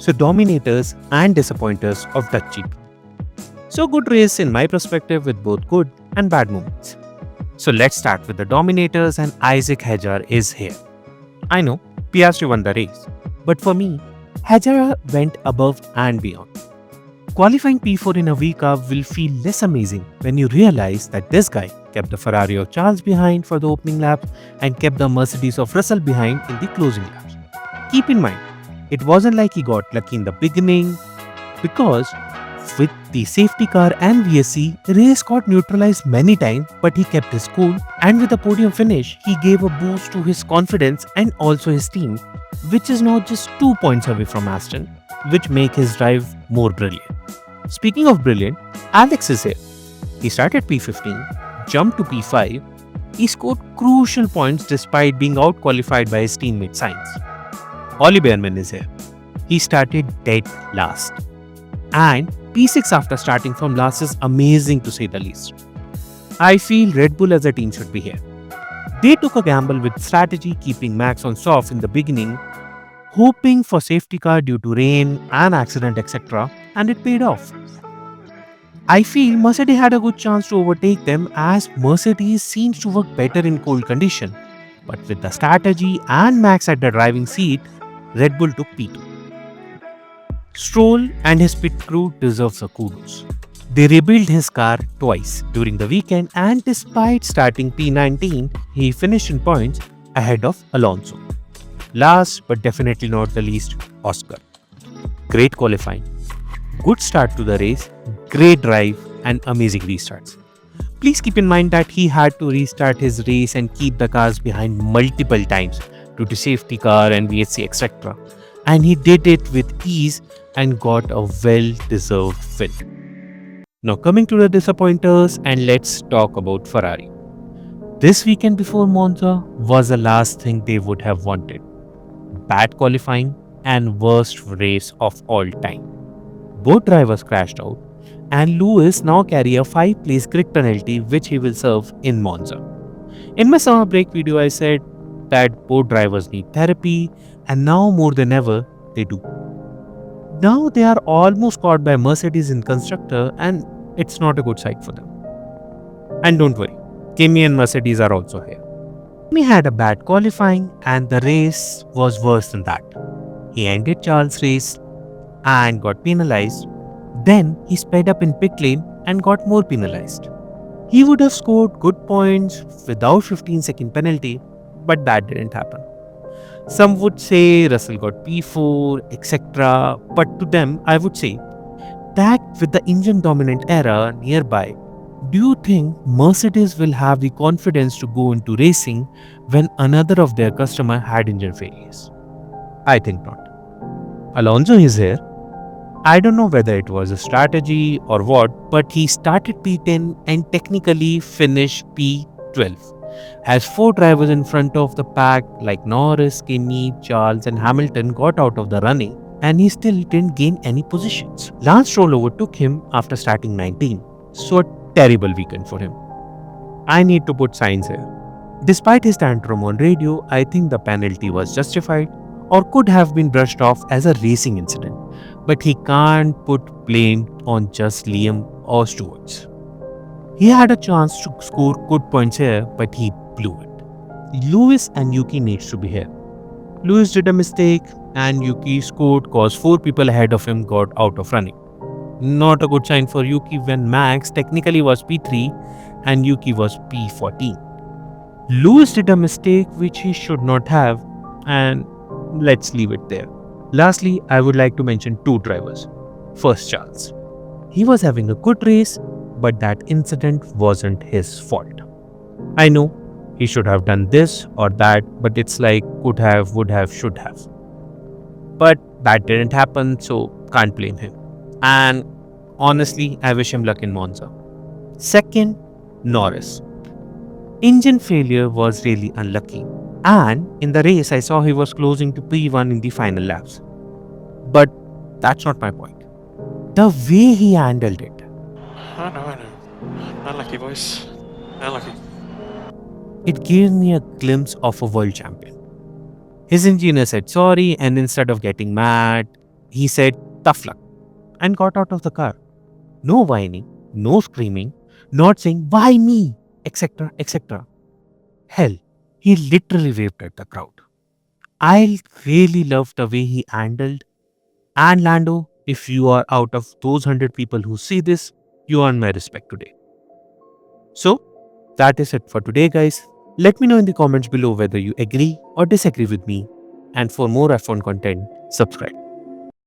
So dominators and disappointers of DutchGP. So good race in my perspective with both good and bad moments. So let's start with the dominators, and Isaac Hajar is here. I know Piastri won the race, but for me, Hajar went above and beyond. Qualifying P4 in a VCAR will feel less amazing when you realize that this guy kept the Ferrari of Charles behind for the opening lap and kept the Mercedes of Russell behind in the closing laps. Keep in mind, it wasn't like he got lucky in the beginning, because with the safety car and VSC, the race got neutralized many times, but he kept his cool, and with a podium finish, he gave a boost to his confidence and also his team, which is now just 2 points away from Aston, which make his drive more brilliant. Speaking of brilliant, Alex is here. He started P15, jumped to P5. He scored crucial points despite being out-qualified by his teammate Sainz. Ollie Behrman is here. He started dead last. And P6 after starting from last is amazing to say the least. I feel Red Bull as a team should be here. They took a gamble with strategy, keeping Max on soft in the beginning, hoping for safety car due to rain and accident etc., and it paid off. I feel Mercedes had a good chance to overtake them, as Mercedes seems to work better in cold condition. But with the strategy and Max at the driving seat, Red Bull took P2. Stroll and his pit crew deserves a kudos. They rebuilt his car twice during the weekend, and despite starting P19, he finished in points ahead of Alonso. Last but definitely not the least, Oscar. Great qualifying, good start to the race, great drive and amazing restarts. Please keep in mind that he had to restart his race and keep the cars behind multiple times due to safety car and VSC etc. And he did it with ease and got a well-deserved win. Now coming to the disappointers, and let's talk about Ferrari. This weekend before Monza was the last thing they would have wanted. Bad qualifying and worst race of all time. Both drivers crashed out, and Lewis now carry a 5-place grid penalty which he will serve in Monza. In my summer break video, I said that both drivers need therapy, and now more than ever they do. Now they are almost caught by Mercedes in constructor, and it's not a good sight for them. And don't worry, Kimi and Mercedes are also here. Kimi had a bad qualifying, and the race was worse than that. He ended Charles' race and got penalized. Then he sped up in pit lane and got more penalized. He would have scored good points without 15-second penalty, but that didn't happen. Some would say Russell got P4, etc. But to them, I would say that with the engine dominant era nearby, do you think Mercedes will have the confidence to go into racing when another of their customer had engine failures? I think not. Alonso is here. I don't know whether it was a strategy or what, but he started P10 and technically finished P12. As 4 drivers in front of the pack like Norris, Kimi, Charles and Hamilton got out of the running, and he still didn't gain any positions. Lance Stroll overtook him after starting 19. So a terrible weekend for him. I need to put Sainz here. Despite his tantrum on radio, I think the penalty was justified or could have been brushed off as a racing incident. But he can't put blame on just Liam or Stewart's. He had a chance to score good points here, but he blew it. Lewis and Yuki needs to be here. Lewis did a mistake and Yuki scored cause 4 people ahead of him got out of running. Not a good sign for Yuki when Max technically was P3 and Yuki was P14. Lewis did a mistake which he should not have, and let's leave it there. Lastly, I would like to mention 2 drivers. First, Charles. He was having a good race, but that incident wasn't his fault. I know he should have done this or that, but it's like could have, would have, should have. But that didn't happen, so can't blame him. And honestly, I wish him luck in Monza. Second, Norris. Engine failure was really unlucky. And in the race, I saw he was closing to P1 in the final laps. But that's not my point. The way he handled it. I know. Unlucky, boys. Unlucky. It gave me a glimpse of a world champion. His engineer said sorry, and instead of getting mad, He said, "Tough luck," and got out of the car. No whining, no screaming, not saying, "Why me?" etc. etc. Hell, he literally waved at the crowd. I really loved the way he handled. And Lando, if you are out of those 100 people who see this, you earn my respect today. So, that is it for today, guys. Let me know in the comments below whether you agree or disagree with me. And for more F1 content, subscribe.